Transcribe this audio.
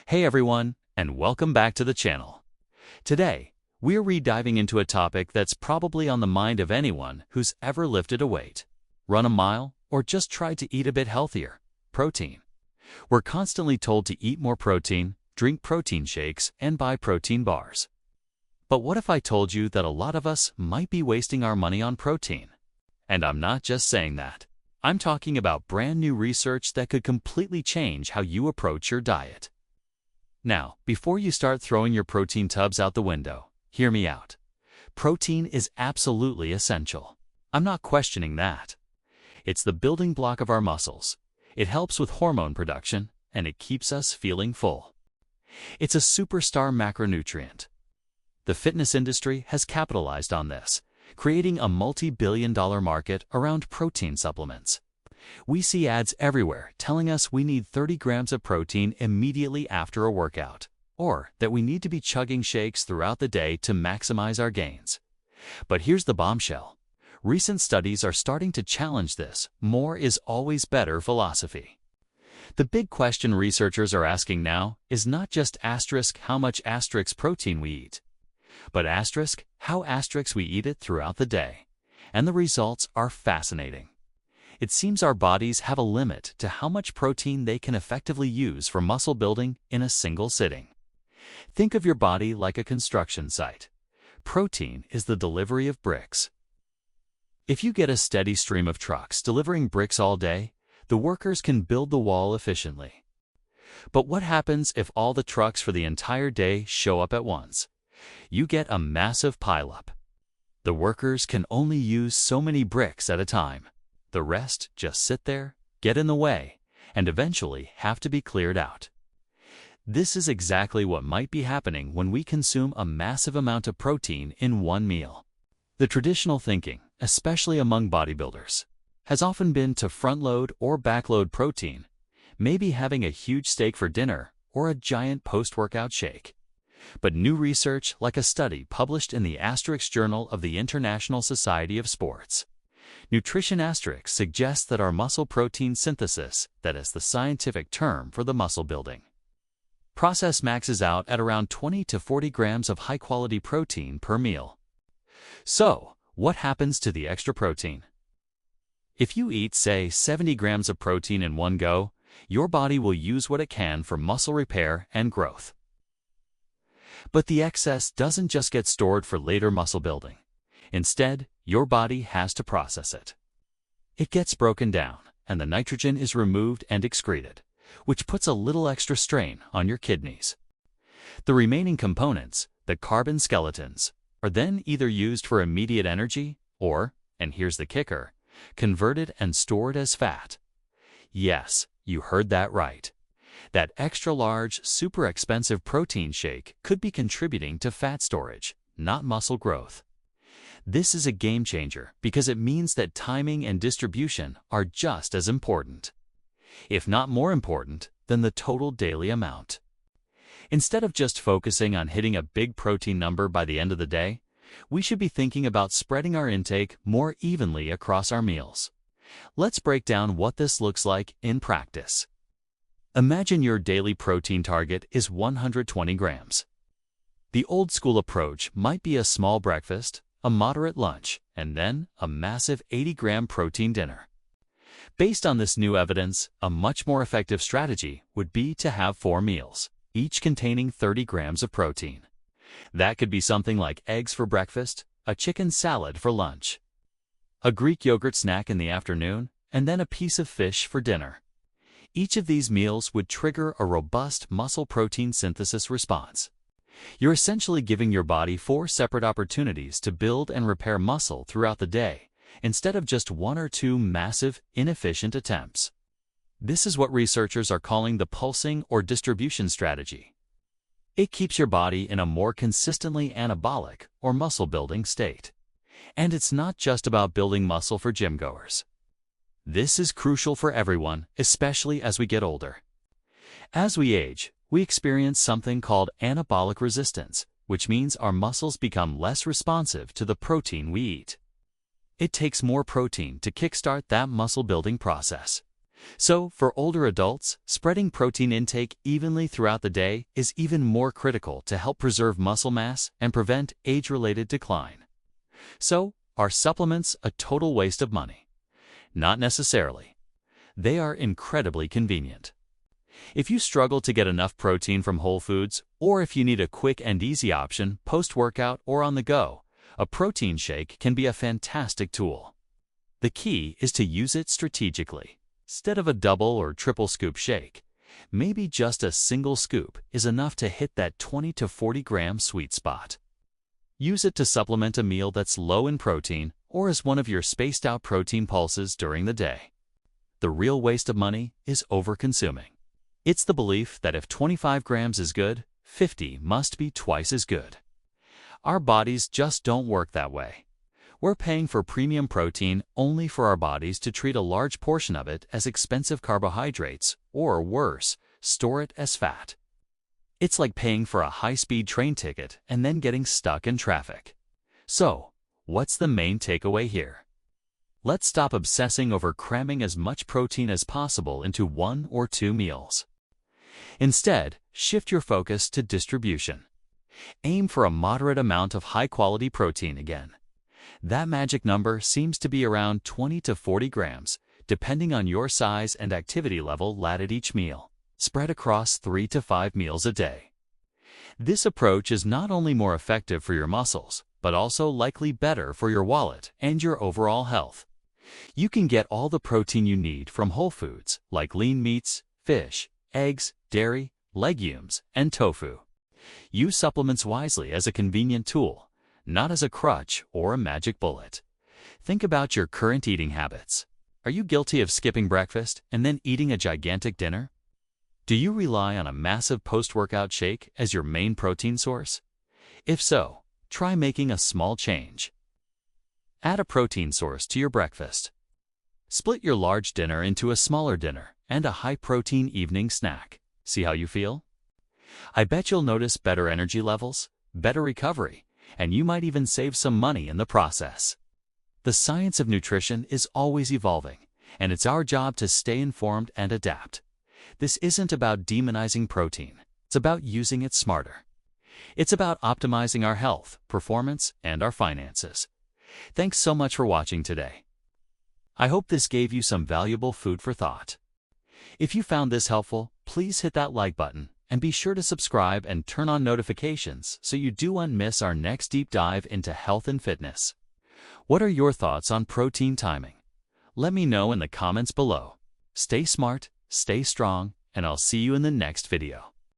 Hey everyone, and welcome back to the channel. Today, we're re-diving into a topic that's probably on the mind of anyone who's ever lifted a weight, run a mile, or just tried to eat a bit healthier: protein. We're constantly told to eat more protein, drink protein shakes, and buy protein bars. But what if I told you that a lot of us might be wasting our money on protein? And I'm not just saying that. I'm talking about brand new research that could completely change how you approach your diet. Now, before you start throwing your protein tubs out the window, hear me out. Protein is absolutely essential. I'm not questioning that. It's the building block of our muscles. It helps with hormone production, and it keeps us feeling full. It's a superstar macronutrient. The fitness industry has capitalized on this, creating a multi-billion-dollar market around protein supplements. We see ads everywhere telling us we need 30 grams of protein immediately after a workout, or that we need to be chugging shakes throughout the day to maximize our gains. But here's the bombshell. Recent studies are starting to challenge this "more is always better" philosophy. The big question researchers are asking now is not just how much protein we eat, but how we eat it throughout the day. And the results are fascinating. It seems our bodies have a limit to how much protein they can effectively use for muscle building in a single sitting. Think of your body like a construction site. Protein is the delivery of bricks. If you get a steady stream of trucks delivering bricks all day, the workers can build the wall efficiently. But what happens if all the trucks for the entire day show up at once? You get a massive pileup. The workers can only use so many bricks at a time. The rest just sit there, get in the way, and eventually have to be cleared out. This is exactly what might be happening when we consume a massive amount of protein in one meal. The traditional thinking, especially among bodybuilders, has often been to front-load or back-load protein, maybe having a huge steak for dinner or a giant post-workout shake. But new research, like a study published in the Journal of the International Society of Sports Nutrition suggests that our muscle protein synthesis, that is the scientific term for the muscle building process, maxes out at around 20 to 40 grams of high-quality protein per meal. So, what happens to the extra protein? If you eat, say, 70 grams of protein in one go, your body will use what it can for muscle repair and growth. But the excess doesn't just get stored for later muscle building. Instead, your body has to process it. It gets broken down, and the nitrogen is removed and excreted, which puts a little extra strain on your kidneys. The remaining components, the carbon skeletons, are then either used for immediate energy or, and here's the kicker, converted and stored as fat. Yes, you heard that right. That extra-large, super expensive protein shake could be contributing to fat storage, not muscle growth. This is a game changer because it means that timing and distribution are just as important, if not more important, than the total daily amount. Instead of just focusing on hitting a big protein number by the end of the day, we should be thinking about spreading our intake more evenly across our meals. Let's break down what this looks like in practice. Imagine your daily protein target is 120 grams. The old-school approach might be a small breakfast, a moderate lunch, and then a massive 80-gram protein dinner. Based on this new evidence, a much more effective strategy would be to have 4 meals, each containing 30 grams of protein. That could be something like eggs for breakfast, a chicken salad for lunch, a Greek yogurt snack in the afternoon, and then a piece of fish for dinner. Each of these meals would trigger a robust muscle protein synthesis response. You're essentially giving your body 4 separate opportunities to build and repair muscle throughout the day, instead of just 1 or 2 massive, inefficient attempts. This is what researchers are calling the pulsing or distribution strategy. It keeps your body in a more consistently anabolic or muscle-building state. And it's not just about building muscle for gym-goers. This is crucial for everyone, especially as we get older. As we age, we experience something called anabolic resistance, which means our muscles become less responsive to the protein we eat. It takes more protein to kickstart that muscle-building process. So, for older adults, spreading protein intake evenly throughout the day is even more critical to help preserve muscle mass and prevent age-related decline. So, are supplements a total waste of money? Not necessarily. They are incredibly convenient. If you struggle to get enough protein from whole foods, or if you need a quick and easy option post-workout or on the go, a protein shake can be a fantastic tool. The key is to use it strategically. Instead of a double or triple scoop shake, maybe just a single scoop is enough to hit that 20 to 40 gram sweet spot. Use it to supplement a meal that's low in protein or as one of your spaced-out protein pulses during the day. The real waste of money is over-consuming. It's the belief that if 25 grams is good, 50 must be twice as good. Our bodies just don't work that way. We're paying for premium protein only for our bodies to treat a large portion of it as expensive carbohydrates, or worse, store it as fat. It's like paying for a high-speed train ticket and then getting stuck in traffic. So, what's the main takeaway here? Let's stop obsessing over cramming as much protein as possible into 1 or 2 meals. Instead, shift your focus to distribution. Aim for a moderate amount of high-quality protein again. That magic number seems to be around 20 to 40 grams, depending on your size and activity level at each meal, spread across 3 to 5 meals a day. This approach is not only more effective for your muscles, but also likely better for your wallet and your overall health. You can get all the protein you need from whole foods like lean meats, fish, eggs, dairy, legumes, and tofu. Use supplements wisely as a convenient tool, not as a crutch or a magic bullet. Think about your current eating habits. Are you guilty of skipping breakfast and then eating a gigantic dinner? Do you rely on a massive post-workout shake as your main protein source? If so, try making a small change. Add a protein source to your breakfast. Split your large dinner into a smaller dinner and a high-protein evening snack. See how you feel? I bet you'll notice better energy levels, better recovery, and you might even save some money in the process. The science of nutrition is always evolving, and it's our job to stay informed and adapt. This isn't about demonizing protein. It's about using it smarter. It's about optimizing our health, performance, and our finances. Thanks so much for watching today. I hope this gave you some valuable food for thought. If you found this helpful, please hit that like button and be sure to subscribe and turn on notifications so you don't miss our next deep dive into health and fitness. What are your thoughts on protein timing? Let me know in the comments below. Stay smart, stay strong, and I'll see you in the next video.